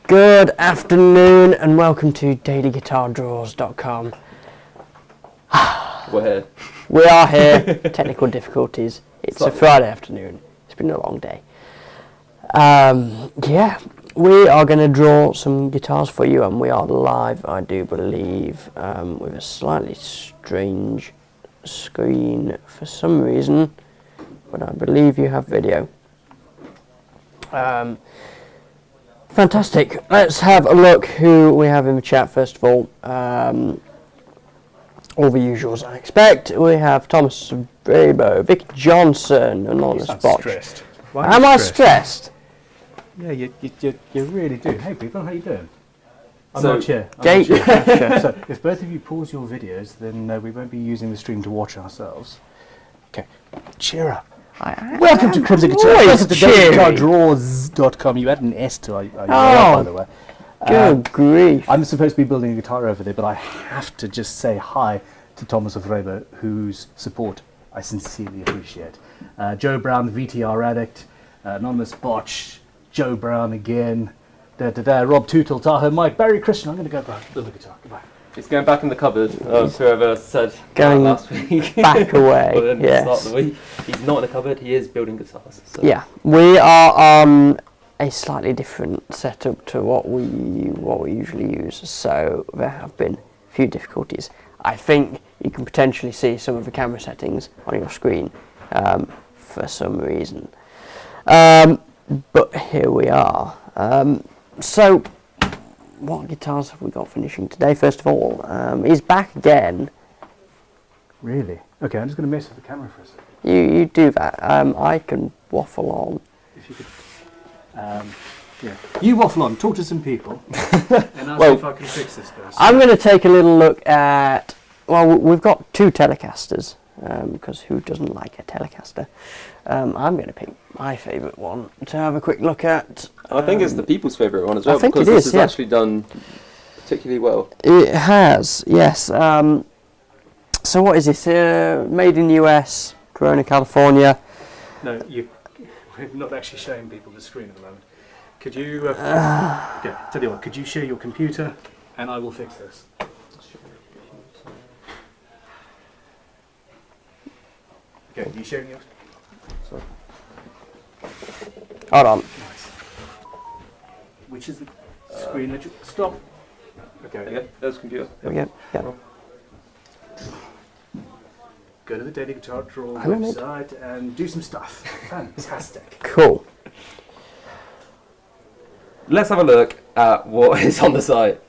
Good afternoon and welcome to dailyguitardrawers.com. We're here. We are here. Technical difficulties. It's a Friday afternoon. It's been a long day. Yeah, we are going to draw some guitars for you, and we are live, I do believe, with a slightly strange screen for some reason, but I believe you have video. Fantastic. Let's have a look who we have in the chat first of all. All the usuals I expect. We have Thomas Brabo, Vic Johnson, Anonymous Botch. Stressed. Am I stressed? Yeah, you really do. Hey people, how you doing? I'm So, not here. So if both of you pause your videos, then we won't be using the stream to watch ourselves. Okay, cheer up. Welcome to Crimson Guitar. Welcome to dailyguitardrawers.com. You add an S to our by the way. Good grief. I'm supposed to be building a guitar over there, but I have to just say hi to Thomas of Rebo, whose support I sincerely appreciate. Joe Brown, VTR Addict, Anonymous Botch, Joe Brown again, Rob Tootle, Tahoe, Mike, Barry Christian. I'm going to go back build a guitar. Goodbye. It's going back in the cupboard. Whoever said Going last week. back away. Well, then Yes. start the week. He's not in the cupboard. He is building guitars. So. Yeah, we are on a slightly different setup to what we usually use, so there have been a few difficulties. I think you can potentially see some of the camera settings on your screen for some reason, but here we are. So what guitars have we got finishing today? First of all, he's back again. Really? Okay, I'm just going to mess with the camera for a second. You do that. I can waffle on. If you could. Yeah. You waffle on, talk to some people, and I'll see if I can fix this guy. I'm going to take a little look at, well, we've got two Telecasters, because who doesn't like a Telecaster? I'm going to pick my favourite one to have a quick look at. I think it's the people's favourite one as well, I think because it is, this is yeah. actually done particularly well. It has, yes. So what is this? Made in US, Corona, California. No, we're not actually showing people the screen at the moment. Could you, okay, tell you what, could you share your computer and I will fix this. Okay, are you sharing yours? Sorry. Hold on. Nice. Which is the screen that you, stop. There you Okay, go. There's the computer. There we go. Yeah. go to the Daily Guitar Draw Hang on, mate. website and do some stuff. Fantastic. Cool. Let's have a look at what is on the site.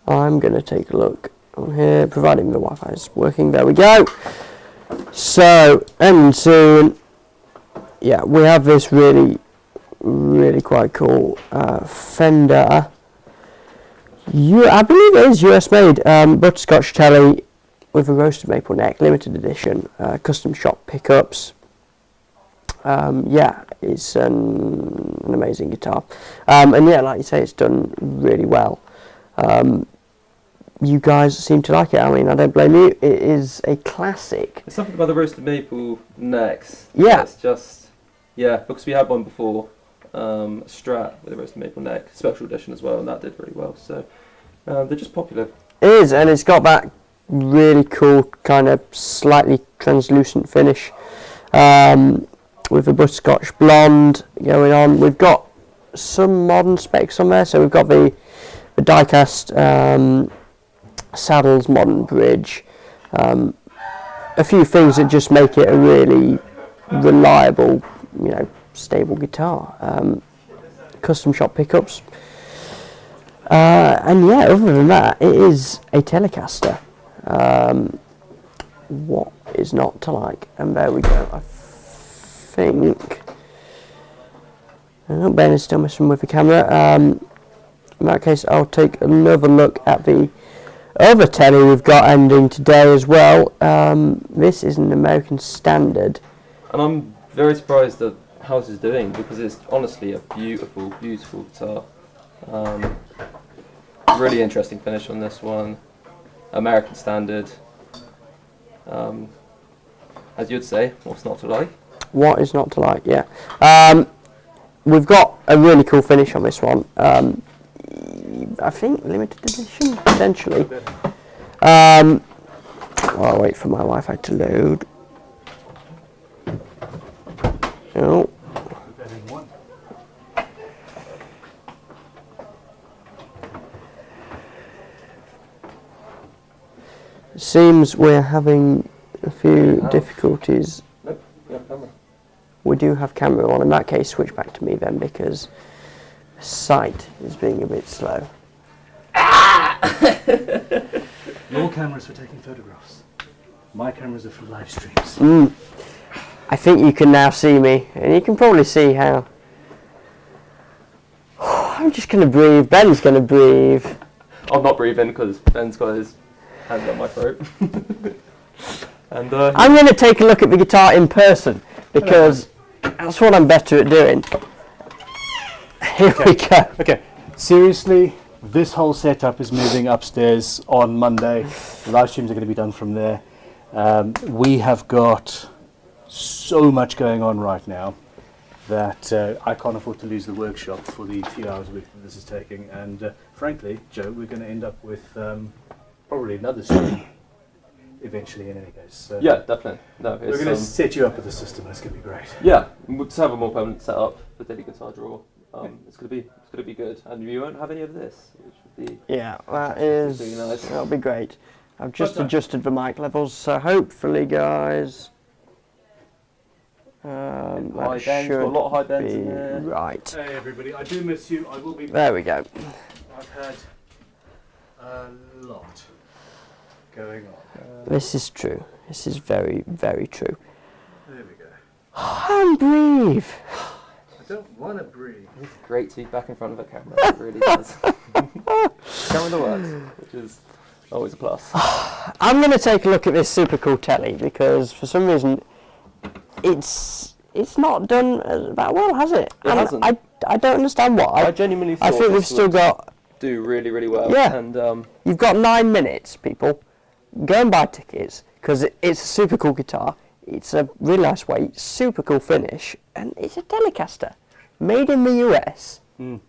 I'm going to take a look on here, providing the Wi-Fi is working. There we go. So, and soon, yeah, we have this really quite cool Fender. I believe it is US made, Butterscotch Tele with a roasted maple neck, limited edition, custom shop pickups. Yeah, it's an amazing guitar, and yeah, like you say, it's done really well. You guys seem to like it. I mean, I don't blame you. It is a classic. There's something about the roasted maple necks. Yeah. It's just, yeah, because we had one before, a Strat with a roasted maple neck, special edition as well, and that did really well. So they're just popular. It is, and it's got that really cool kind of slightly translucent finish with the butterscotch blonde going on. We've got some modern specs on there, so we've got the die-cast saddles, modern bridge, a few things that just make it a really reliable, stable guitar. Custom shop pickups, and yeah, other than that, it is a Telecaster. What is not to like? And there we go. I think Ben is still messing with the camera. In that case, I'll take another look at the other Tele we've got ending today as well. This is an American Standard. And I'm very surprised at how it's doing, because it's honestly a beautiful, beautiful guitar. Really interesting finish on this one. American Standard. As you'd say, what's not to like? What is not to like? Yeah. we've got a really cool finish on this one. I think limited edition, potentially. While I wait for my Wi-Fi to load. Oh. Seems we're having a few difficulties. Nope, we have camera. We do have camera on. In that case, switch back to me then, because sight is being a bit slow. Your camera's for taking photographs. My cameras are for live streams. I think you can now see me, and you can probably see how. I'm just going to breathe. Ben's going to breathe. I'm not breathing because Ben's got his hand on my throat. And I'm going to take a look at the guitar in person, because that's what I'm better at doing. Here we go. Okay, seriously, this whole setup is moving upstairs on Monday. The live streams are going to be done from there. We have got so much going on right now that I can't afford to lose the workshop for the few hours a week that this is taking. And frankly, Joe, we're going to end up with probably another stream eventually in any case. So yeah, definitely. No, we're going to set you up with the system. It's going to be great. Yeah, we'll just have a more permanent setup for Daily Guitar Draw. It's gonna be good, and you won't have any of this, which would be that is really nice. That'll be great. I've just adjusted the mic levels, so hopefully, guys, high that bends, got a lot of high bends be in there. right. Hey everybody, I do miss you. I will be. There we go. I've had a lot going on. This is true. This is very, very true. There we go. And breathe. I don't want to breathe. It's great to be back in front of a camera. It really does. Camera that works, which is always a plus. I'm going to take a look at this super cool Tele, because for some reason it's not done that well, has it? It hasn't. I don't understand what. I genuinely thought I think we've still got. do really, really well. Yeah. And You've got 9 minutes, people. Go and buy tickets, because it's a super cool guitar. It's a really nice weight, super cool finish, and it's a Telecaster, made in the US. You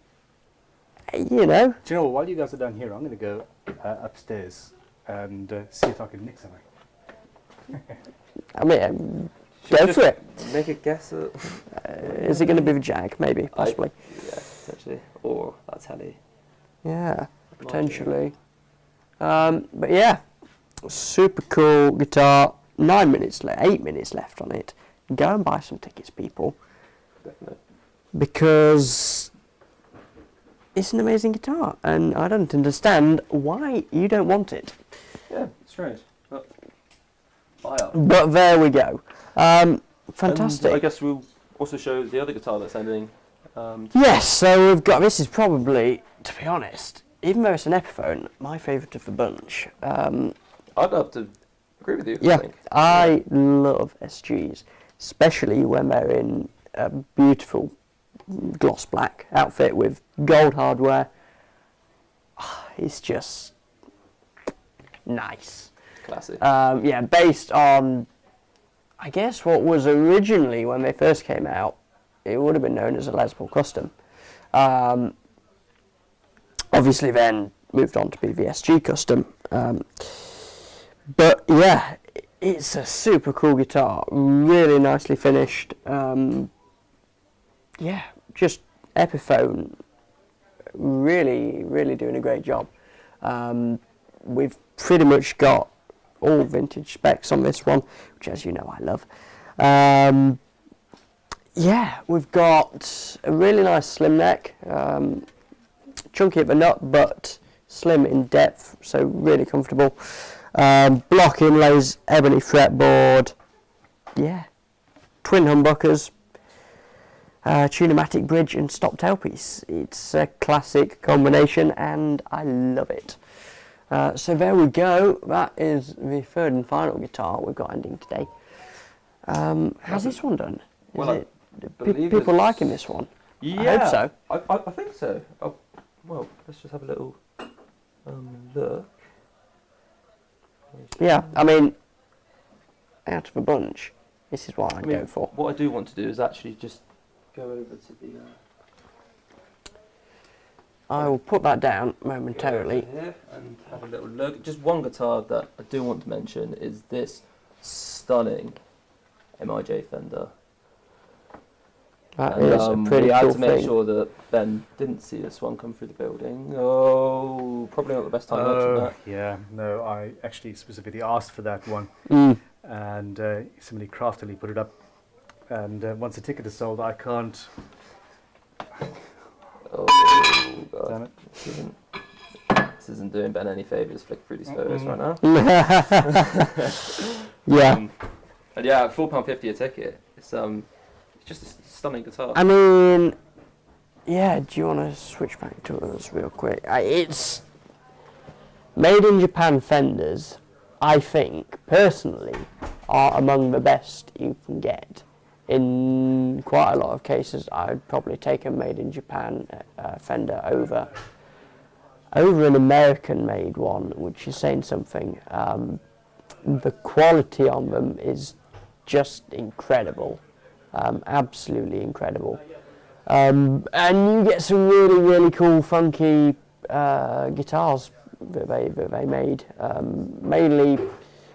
know. Do you know what? While you guys are down here, I'm going to go upstairs and see if I can nick something. I mean, go for it. Make a guess at... Is it going to be the Jag? Maybe, possibly. Yeah, potentially. Or a Tele. Yeah, potentially. But yeah, super cool guitar. 9 minutes left, 8 minutes left on it. Go and buy some tickets, people. Definitely. Because it's an amazing guitar, and I don't understand why you don't want it. Yeah, strange. But fire. But there we go. Fantastic. And I guess we'll also show the other guitar that's ending. Yes, so we've got, this is probably, to be honest, even though it's an Epiphone, my favourite of the bunch. I'd love to agree with you. Yeah, I love SGs, especially when they're in a beautiful gloss black outfit with gold hardware. It's just nice. Classic. Yeah, based on, I guess, what was originally, when they first came out, it would have been known as a Les Paul Custom. Obviously then moved on to be the SG Custom. But yeah, it's a super cool guitar, really nicely finished. Yeah, just Epiphone, really, really doing a great job. We've pretty much got all vintage specs on this one, which, as you know, I love. Yeah, we've got a really nice slim neck, chunky at the nut, but slim in depth, so really comfortable. Block inlays, ebony fretboard, yeah, twin humbuckers, tunematic bridge and stop tailpiece. It's a classic combination and I love it. So there we go, that is the third and final guitar we've got ending today. How's this one done? People liking this one? Yeah, I hope so. I think so. Oh, well, let's just have a little look. Yeah, I mean, out of a bunch, this is what I'd go for. What I do want to do is actually just go over to the... I will put that down momentarily. Here and have a little look. Just one guitar that I do want to mention is this stunning MIJ Fender. That is a pretty we had cool to make thing. sure that Ben didn't see this one come through the building. Oh, probably not the best time to mention that. Yeah, no, I actually specifically asked for that one, and somebody craftily put it up. And once the ticket is sold, I can't. Oh, God. Damn it. This isn't doing Ben any favours, flick through these photos right now. Yeah. And yeah, £4.50 a ticket. It's just a stunning guitar. I mean, yeah, do you want to switch back to us real quick? It's made in Japan Fenders, I think, personally, are among the best you can get. In quite a lot of cases, I'd probably take a made in Japan Fender over an American made one, which is saying something. The quality on them is just incredible. Absolutely incredible. And you get some really, really cool, funky guitars that they made. Mainly,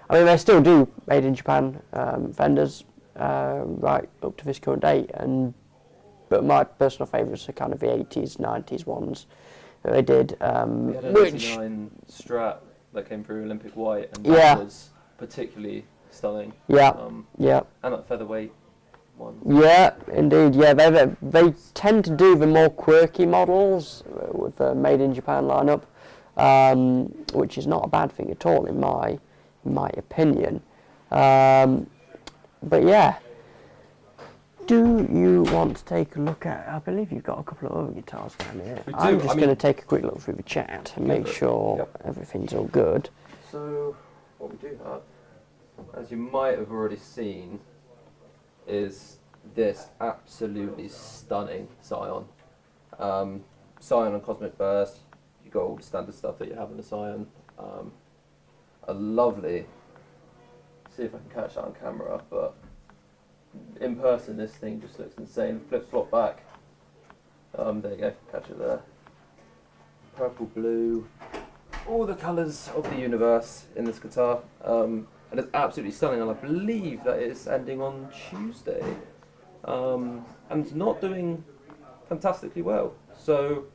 I mean, they still do made in Japan Fenders right up to this current date. But my personal favourites are kind of the 80s, 90s ones that they did. We had an Which 89 Strat that came through Olympic White, and Yeah. that was particularly stunning. Yeah, yeah. And that featherweight one. Yeah, indeed. Yeah, they tend to do the more quirky models with the made in Japan lineup, which is not a bad thing at all in my opinion. But yeah, do you want to take a look at? I believe you've got a couple of other guitars down here. We do. I'm just going to take a quick look through the chat and make sure everything's all good. So what we do have, as you might have already seen, is this absolutely stunning Scion. Scion and Cosmic Burst, you got all the standard stuff that you have in the Scion. A lovely, see if I can catch that on camera, but in person this thing just looks insane. Flip flop back. There you go, catch it there. Purple, blue, all the colours of the universe in this guitar. And it's absolutely stunning, and I believe that it's ending on Tuesday. And it's not doing fantastically well. So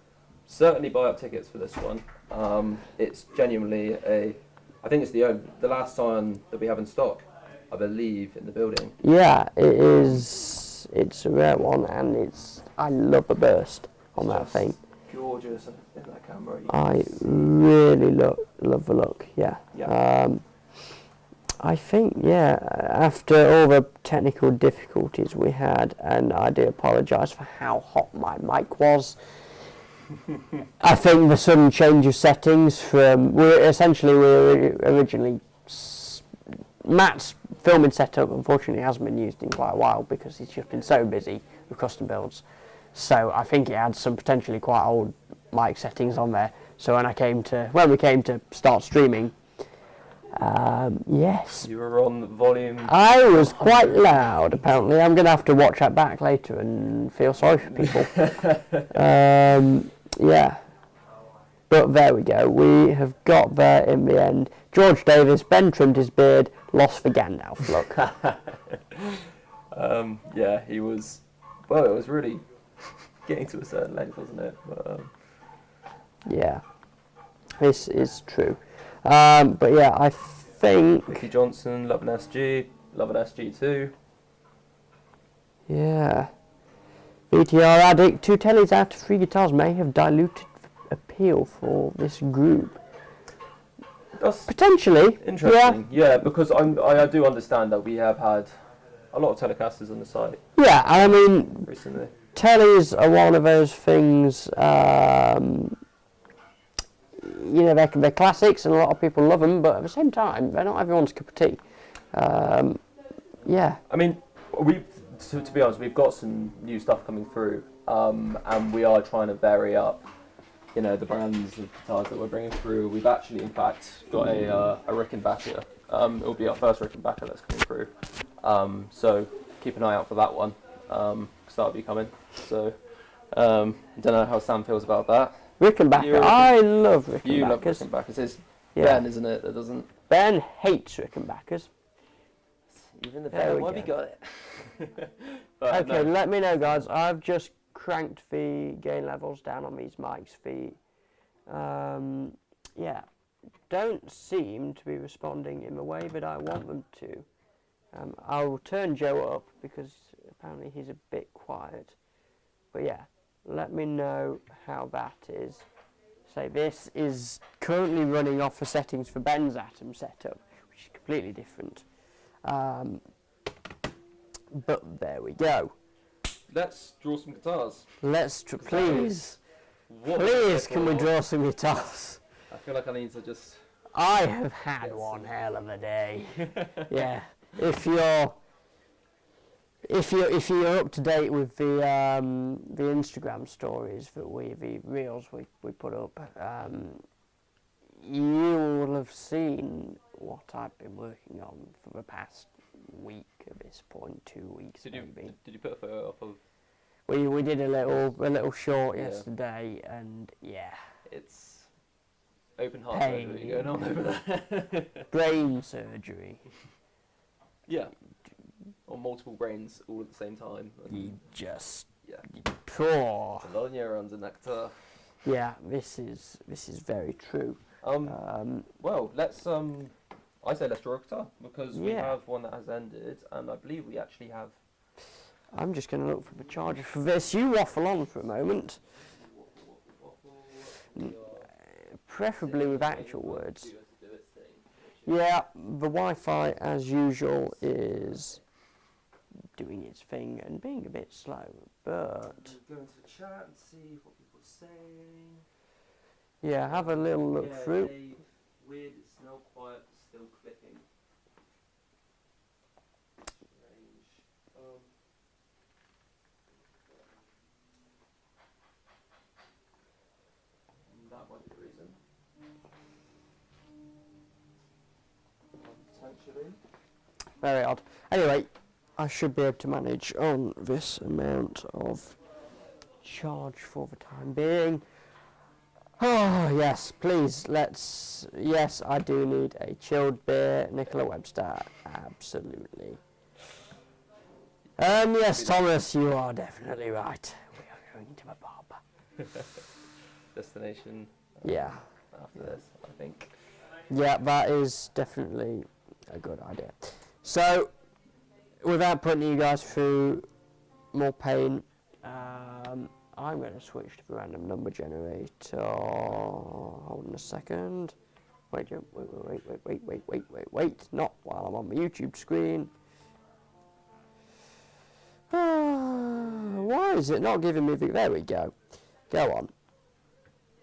certainly buy up tickets for this one. It's genuinely I think it's the last Scion that we have in stock, I believe, in the building. Yeah, it is. It's a rare one, and I love the burst on that thing. Gorgeous in that camera. I really love the look. Yeah. I think, after all the technical difficulties we had, and I do apologise for how hot my mic was, I think the sudden change of settings from, we were originally, Matt's filming setup unfortunately hasn't been used in quite a while because he's just been so busy with custom builds. So I think it had some potentially quite old mic settings on there. So when we came to start streaming, yes. You were on volume. I was quite loud, apparently. I'm going to have to watch that back later and feel sorry for people. Yeah. But there we go. We have got there in the end. George Davis, Ben trimmed his beard, lost the Gandalf look. Yeah, he was. Well, it was really getting to a certain length, wasn't it? But, yeah. This is true. But yeah, I think... Ricky Johnson, love an SG, love an SG too. Yeah. VTR Addict, 2 Teles out of 3 guitars may have diluted appeal for this group. That's potentially interesting. Yeah, because I do understand that we have had a lot of Telecasters on the site. Yeah, I mean, recently. Teles are one of those things. You know, they're classics, and a lot of people love them. But at the same time, they're not everyone's cup of tea. Yeah. I mean, to be honest, we've got some new stuff coming through, and we are trying to vary up, you know, the brands of guitars that we're bringing through. We've actually, in fact, got a Rickenbacker. It will be our first Rickenbacker that's coming through. So keep an eye out for that one. because that'll be coming. So don't know how Sam feels about that. Rickenbacker. I love Rickenbackers. You love Rickenbackers. It's Yeah. Ben, isn't it? That doesn't. Ben hates Rickenbackers. Even the There Ben we why we go. got it. But Okay, no. let me know, guys. I've just cranked the gain levels down on these mics. Yeah, don't seem to be responding in the way that I want them to. I'll turn Joe up because apparently he's a bit quiet. But yeah, let me know how that is. So this is currently running off the settings for Ben's ATEM setup, which is completely different. But there we go. Let's draw some guitars. Please, What please, can we for? draw some guitars? I feel like I need to just. I have had Yes. one hell of a day. Yeah, if you're up to date with the Instagram stories that the reels we put up, you will have seen what I've been working on for the past week at this point, 2 weeks Did maybe. you put a photo up of? We did a little short Yeah. yesterday, and yeah, It's open heart Pain. surgery going on over there. brain surgery. Yeah. Or multiple brains all at the same time. And You just yeah. poor. A lot of neurons in that guitar. Yeah, this is very true. Well, let's I say let's draw a guitar because we Yeah. have one that has ended, and I believe we actually have. I'm just going to look for the charger for this. You waffle on for a moment, preferably with actual words. Yeah, the Wi-Fi, as usual, is doing its thing and being a bit slow, but Go into the chat and see what people are saying. yeah, have a little look through. Weird, it's now quiet, still clicking. Range. That might be the reason. Potentially. Very odd. Anyway, I should be able to manage on this amount of charge for the time being. Oh, yes, please, yes, I do need a chilled beer, Nicola Webster, absolutely. Yes, Thomas, you are definitely right. We are going to the pub. Destination Yeah, after this, I think. yeah, that is definitely a good idea. So, without putting you guys through more pain, I'm going to switch to the random number generator. Hold on a second. Wait, not while I'm on the YouTube screen. Why is it not giving me the... There we go. Go on.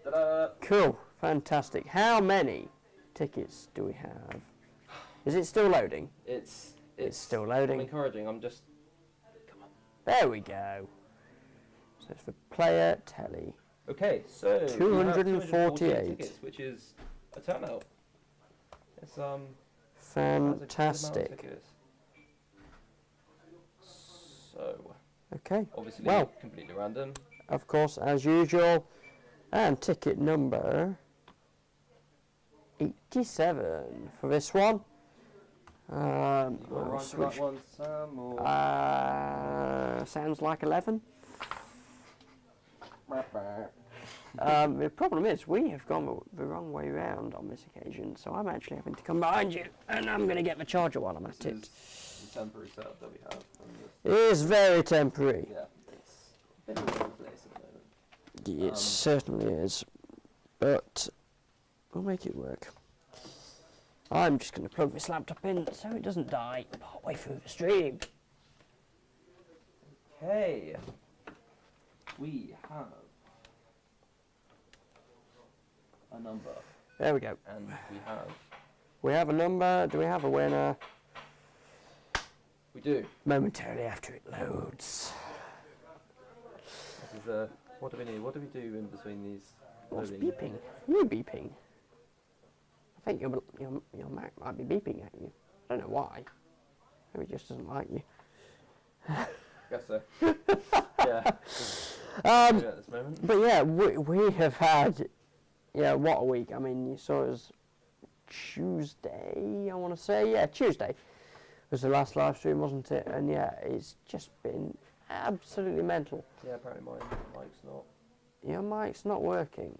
Ta-da! Cool. Fantastic. How many tickets do we have? Is it still loading? It's still I'm loading. encouraging. I'm just. Come on. There we go. So it's for player Tele. Okay, so we have 248. tickets, which is a turnout. It's that's a good amount of Fantastic. tickets. So Okay. obviously Well, completely random. of course, as usual. And ticket number 87 for this one. You got I'll right for that switch. one, Sam? Or Sounds like 11. The problem is we have gone the wrong way round on this occasion, so I'm actually having to come behind you, and I'm going to get the charger while I'm at this it. is the temporary setup that we have. It is very temporary. Yeah, it's a bit all over the place at the moment. It certainly is, but we'll make it work. I'm just going to plug this laptop in so it doesn't die partway through the stream. Okay, we have a number, There we go. and we have. We have a number. Do we have a winner? We do. Momentarily after it loads. This is what do we need? What do we do in between these? What's loading? beeping? You beeping? I think your Mac might be beeping at you. I don't know why. Maybe it just doesn't like you. guess so. Yeah. At this moment. But yeah, we have had, yeah, what a week. I mean, you saw us Tuesday, I want to say. Yeah, Tuesday was the last live stream, wasn't it? And yeah, it's just been absolutely mental. Yeah, apparently my mic's not. Your mic's not working.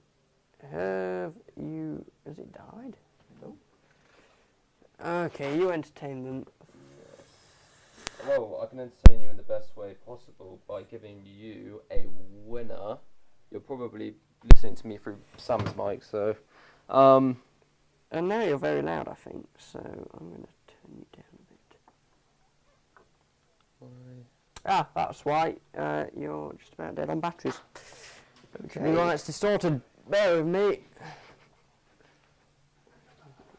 Has it died? Nope. Okay, you entertain them. Well, I can entertain you in the best way possible by giving you a winner. You're probably listening to me through Sam's mic, so. And now you're very loud, I think, so I'm going to turn you down a bit. Ah, that's why you're just about dead on batteries. Okay. Right, it's distorted. Bear with me.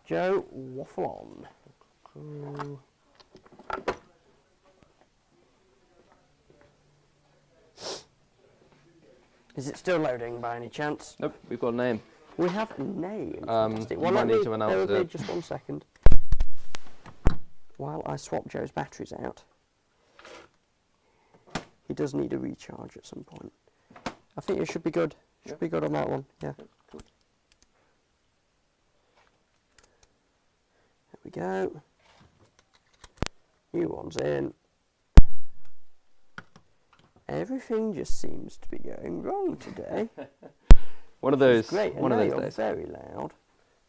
Joe, waffle on. Is it still loading by any chance? Nope, we've got a name. We have a name. You might need to announce it. Just 1 second. While I swap Joe's batteries out. He does need a recharge at some point. I think it should be good. Should be good on that one. Yeah. Cool. There we go. New one's in. Everything just seems to be going wrong today. One of those. Great. One of those days. Very loud.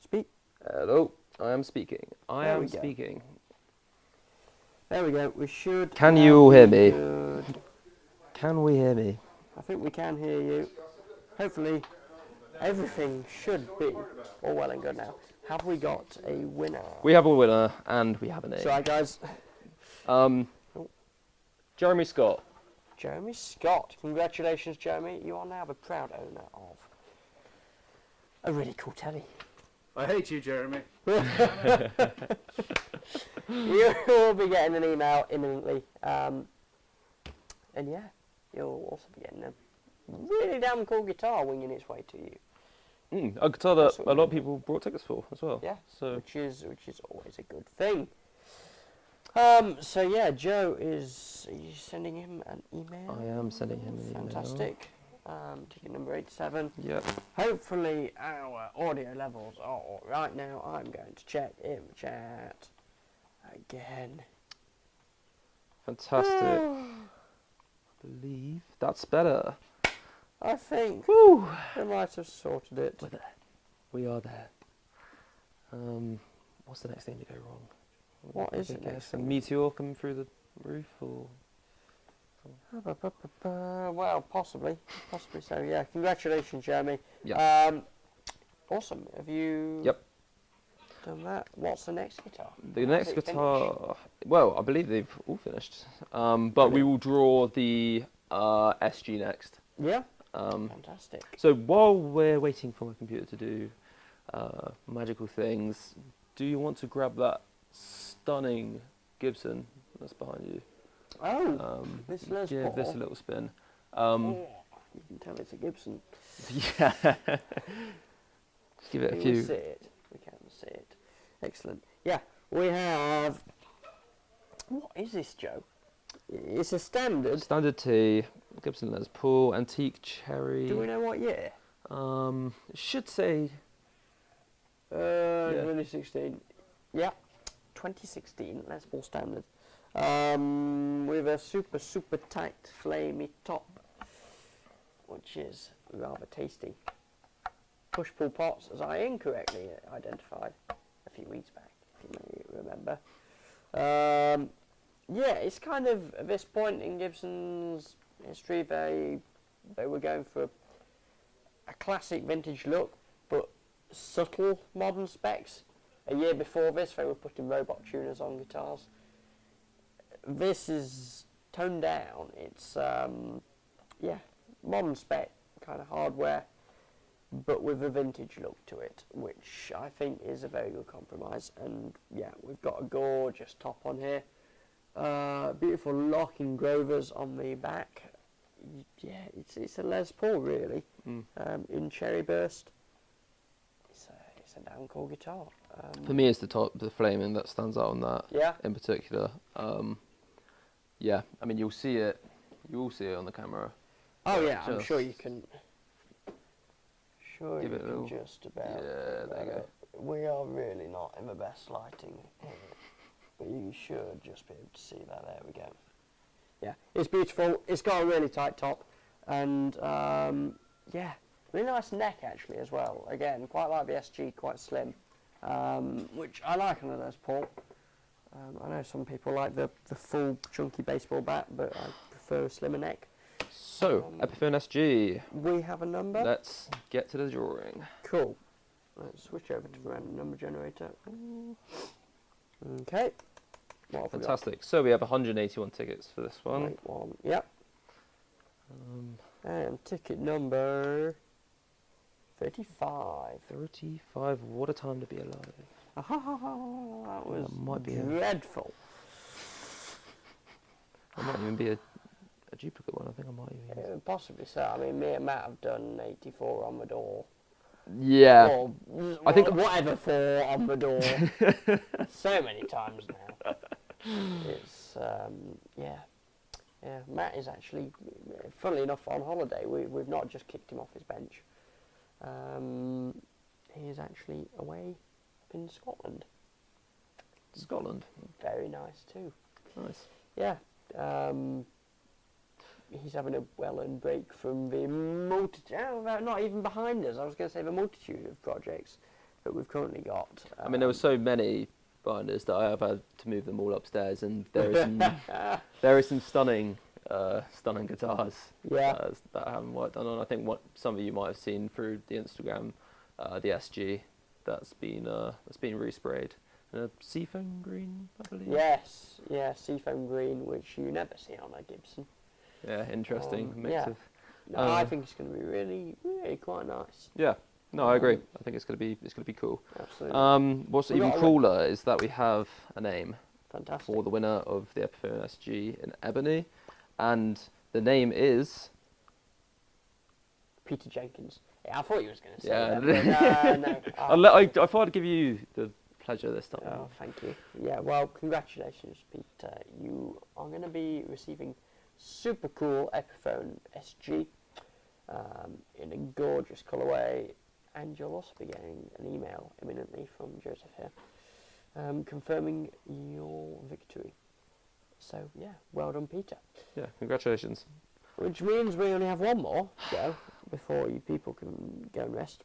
Speak. Hello, I am speaking. I There am we go. speaking. There we go. We should. Can you all hear be me? good. Can we hear me? I think we can hear you. Hopefully, everything should be all well and good now. Have we got a winner? We have a winner and we have a name. Sorry, guys. Jeremy Scott. Jeremy Scott. Congratulations, Jeremy. You are now the proud owner of a really cool Tele. I hate you, Jeremy. You will be getting an email imminently. And yeah, you'll also be getting a really damn cool guitar winging its way to you. A guitar that That's a what lot of people brought tickets for as well. Yeah, So which is always a good thing. So yeah, Joe are you sending him an email? I am sending him an email. Fantastic. Ticket number 87. Yep. Hopefully our audio levels are all right now. I'm going to check in the chat again. Fantastic. I believe that's better. I think Woo! we might have sorted it. We're there. We are there. What's the next thing to go wrong? What is the guess next a thing? meteor coming through the roof, or Well, possibly so. Yeah, congratulations, Jeremy. yeah. Awesome. Have you Yep. done that? What's the next guitar? The next guitar. Well, I believe they've all finished. But we will draw the SG next. Yeah. Fantastic. So while we're waiting for my computer to do magical things, do you want to grab that stunning Gibson that's behind you? Oh, this Les Give Paul. this a little spin. You can tell it's a Gibson. Yeah. Just give it a We few. will see it. We can see it. Excellent. Yeah, we have. What is this, Joe? It's a standard. Standard T, Gibson Les Paul, antique cherry. Do we know what year? It should say 2016. Yeah, 2016 Les Paul standard. With a super tight flamey top, which is rather tasty. Push-pull pots, as I incorrectly identified a few weeks back, if you may remember. Yeah, it's kind of, at this point in Gibson's history, they were going for a classic vintage look, but subtle modern specs. A year before this, they were putting robot tuners on guitars. This is toned down. It's, yeah, modern spec kind of hardware, but with a vintage look to it, which I think is a very good compromise. And yeah, we've got a gorgeous top on here. Beautiful locking Grovers on the back. Yeah, it's a Les Paul really, in cherry burst. It's a damn cool guitar. For me, it's the top, the flaming that stands out on that. Yeah. In particular. Yeah, I mean you'll see it You will see it on the camera. Oh yeah, I'm Just sure you can. Sure, give you it a can little. just about. Yeah, there you go. We are really not in the best lighting here, but you should just be able to see that. There we go. Yeah, it's beautiful. It's got a really tight top, and yeah, really nice neck actually as well. Again, quite like the SG, quite slim, which I like on a Les Paul. I know some people like the full chunky baseball bat, but I prefer a slimmer neck. So, Epiphone SG. We have a number. Let's get to the drawing. Cool. Let's switch over to the random number generator. Okay. What have Fantastic. So we have 181 tickets for this we got? one. Wait, one. Yep. And ticket number 35. 35. What a time to be alive. That was That might be dreadful. That might even be a duplicate one. I think I might even. Possibly so. I mean, me and Matt have done 84 on the door. Yeah. Or I think whatever for on the door. So many times now. It's yeah. Matt is actually, funnily enough, on holiday. We've not just kicked him off his bench. He is actually away in Scotland. Scotland. Very nice too. Nice. Yeah. He's having a well-earned break from the multitude, not even behind us, I was going to say the multitude of projects that we've currently got. I mean, there were so many binders that I have had to move them all upstairs, and there is some, there is some stunning guitars Yeah. that I haven't worked on. I think what some of you might have seen through the Instagram, the SG that's been resprayed in a seafoam green, I believe. Yes, yeah, seafoam green, which you never see on a Gibson. Yeah, interesting mix yeah. of. No, I think it's going to be really, really quite nice. Yeah, no, I agree. I think it's gonna be cool. Absolutely. What's We even got a cooler is that we have a name Fantastic. for the winner of the Epiphone SG in ebony, and the name is. Peter Jenkins. Yeah, I thought you was going to say Yeah. that. But no. I thought I'd give you the pleasure this time. Oh, thank you. Yeah, well, congratulations, Peter. You are going to be receiving super cool Epiphone SG in a gorgeous colourway, and you'll also be getting an email imminently from Joseph here confirming your victory. So, yeah, well done, Peter. Yeah, congratulations. Which means we only have one more to go before you people can go and rest.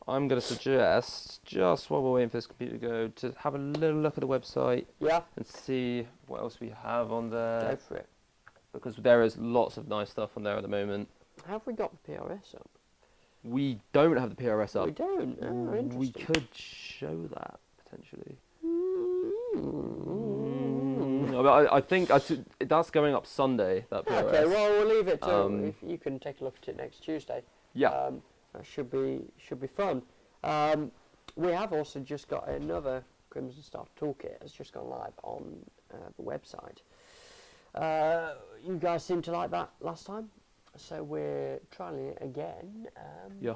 I'm going to suggest, just while we're waiting for this computer to go, to have a little look at the website Yeah, and see what else we have on there. go for it. Because there is lots of nice stuff on there at the moment. Have we got the PRS up? We don't have the PRS up. We don't. Oh, interesting. We could show that, potentially. I think that's going up Sunday, that PRS. Okay, well we'll leave it to Um, if you can take a look at it next Tuesday. Yeah. That should be fun. We have also just got another Crimson Star toolkit that's just gone live on the website. You guys seemed to like that last time, so we're trialing it again. Yeah.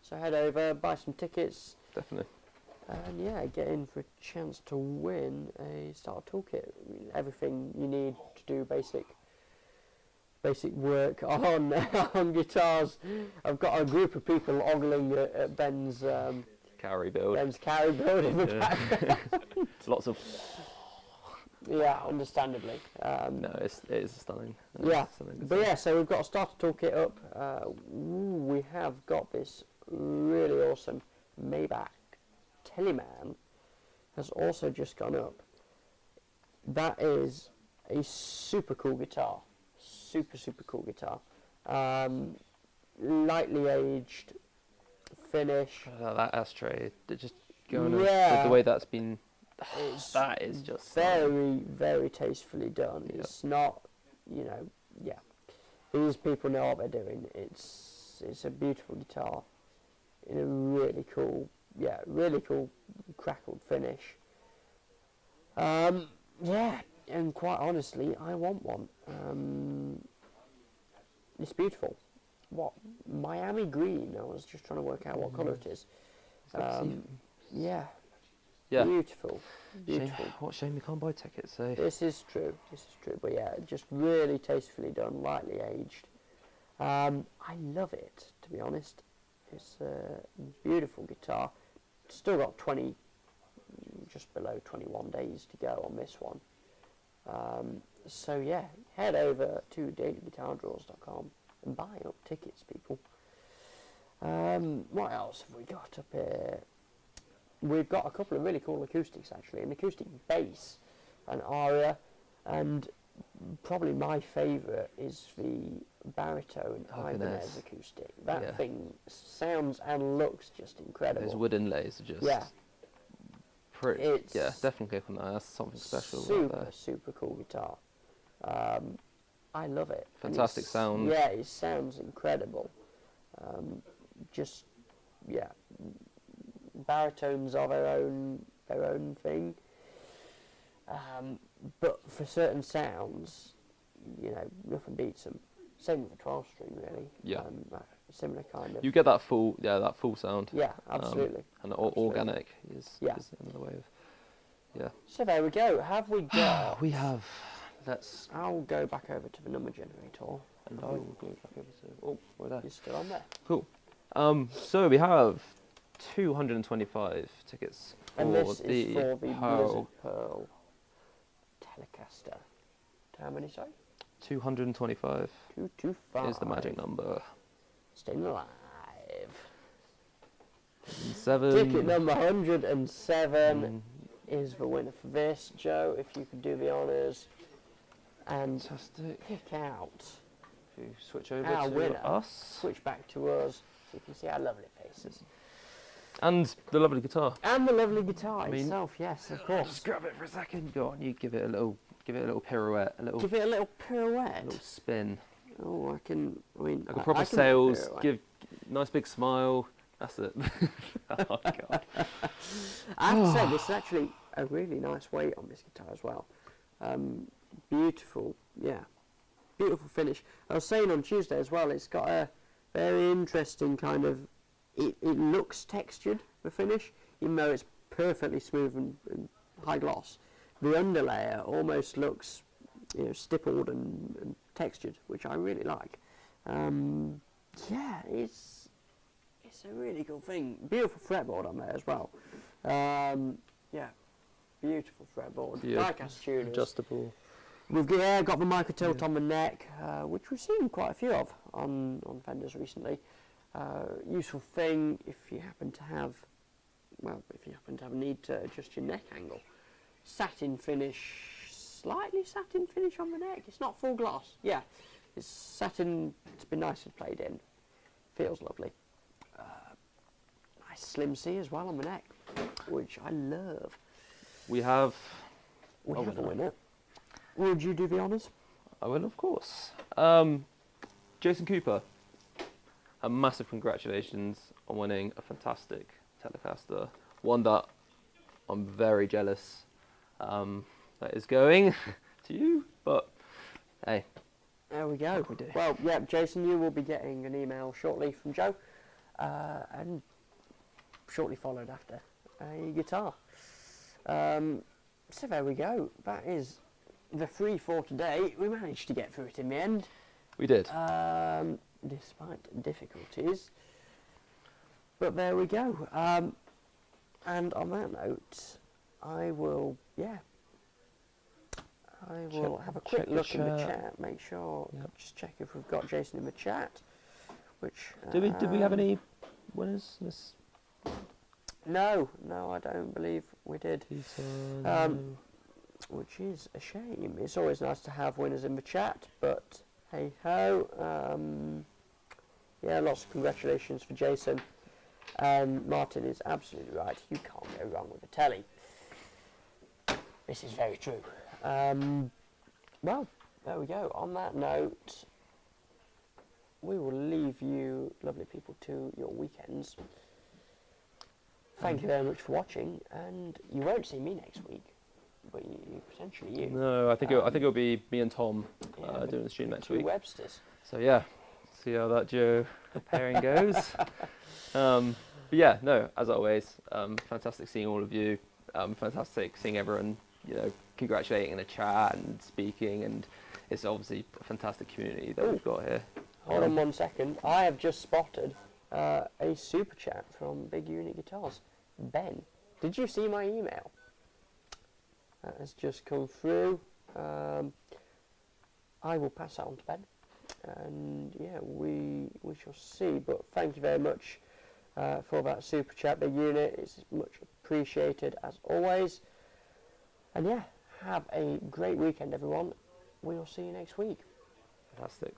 So head over, buy some tickets, Definitely. and yeah, get in for a chance to win a starter toolkit. I mean, everything you need to do basic work on on guitars. I've got a group of people ogling at Ben's Carry build. carry build in the background. Lots of. Yeah, understandably. No, it is stunning. Yeah, Stunning but design. yeah, so we've got a starter toolkit up. We have got this really awesome Maybach Teleman has also just gone up. That is a super cool guitar. Super cool guitar. Lightly aged finish. That ashtray, just going Yeah. with the way that's been. It's That is just stunning. very tastefully done. Yep. It's not, yeah. These people know what they're doing. It's a beautiful guitar in a really cool crackled finish. Yeah, and quite honestly, I want one. It's beautiful. What? Miami green. I was just trying to work out what colour it is. Yeah. Yeah. Beautiful. Beautiful. What shame we can't buy tickets. So. This is true. This is true. But yeah, just really tastefully done, lightly aged. I love it, to be honest. It's a beautiful guitar. Still got just below 21 days to go on this one. So yeah, head over to dailyguitardraws.com and buy up tickets, people. What else have we got up here? We've got a couple of really cool acoustics, actually. An acoustic bass, an aria, and probably my favourite is the baritone Ibanez acoustic. That thing sounds and looks just incredible. Those wood inlays are just pretty. Definitely click on that. That's something special. Super cool guitar. I love it. Fantastic sound. Yeah, it sounds incredible. Baritones are their own thing. But for certain sounds, nothing beats them. Same with the 12-string, really. Yeah. Similar kind of. You get that full sound. Yeah, absolutely. And organic is another way of. Yeah. So there we go. Have we got? We have. I'll go back over to the number generator. And I will go back over to. Oh, we're there. You're still on there. Cool. So we have 225 tickets for and this the is for the Blizzard Pearl Telecaster. How many, sorry? 225. 225 is the magic number. Staying alive. 7. Ticket number 107 is the winner for this. Joe, if you could do the honours and Fantastic. pick out If you switch over our to winner. us. Switch back to us so you can see our lovely faces. And the lovely guitar. And the lovely guitar itself, yes, of course. Just grab it for a second. Go on, you give it a little pirouette, Give it a little pirouette. a little spin. Oh, I mean, Like a proper sales. Give nice big smile. That's it. Oh god. I have to say, this is actually a really nice weight on this guitar as well. Beautiful, beautiful finish. I was saying on Tuesday as well, it's got a very interesting kind of. It looks textured, the finish, even though it's perfectly smooth and high gloss. The underlayer almost looks, stippled and textured, which I really like. It's a really cool thing. Beautiful fretboard on there as well. Beautiful fretboard. Diecast tuners. Adjustable. We've got the micro tilt on the neck, which we've seen quite a few of on Fenders recently. Useful thing if you happen to have a need to adjust your neck angle. Satin finish, slightly satin finish on the neck. It's not full gloss. Yeah, it's satin. It's been nicely played in. Feels lovely. Nice slim C as well on the neck, which I love. We have a winner. Would you do the honours? I will, of course. Jason Cooper. A massive congratulations on winning a fantastic Telecaster. One that I'm very jealous that is going to you, but hey. There we go. Well, yeah, Jason, you will be getting an email shortly from Joe, and shortly followed after a guitar. So there we go. That is the 3 for today. We managed to get through it in the end. We did. Despite difficulties. But there we go. And on that note, I will have a quick look in the chat, make sure, just check if we've got Jason in the chat. Which did we have any winners? No, I don't believe we did. Which is a shame. It's always nice to have winners in the chat, but hey ho. Lots of congratulations for Jason. Martin is absolutely right. You can't go wrong with a Tele. This is very true. Well, there we go. On that note, we will leave you, lovely people, to your weekends. Thank you very much for watching, and you won't see me next week, but potentially you. No, I think it'll be me and Tom doing the stream next week. Websters. So yeah, see how that Joe pairing goes. But yeah, no, as always, fantastic seeing all of you. fantastic seeing everyone, you know, congratulating in the chat and speaking, and it's obviously a fantastic community that we've got here. Hold on 1 second. I have just spotted a super chat from Big Unit Guitars. Ben, did you see my email? That has just come through. I will pass that on to Ben, and yeah, we shall see. But thank you very much for that super chat, Big Unit. It's much appreciated as always. And yeah, have a great weekend, everyone. We'll see you next week. Fantastic.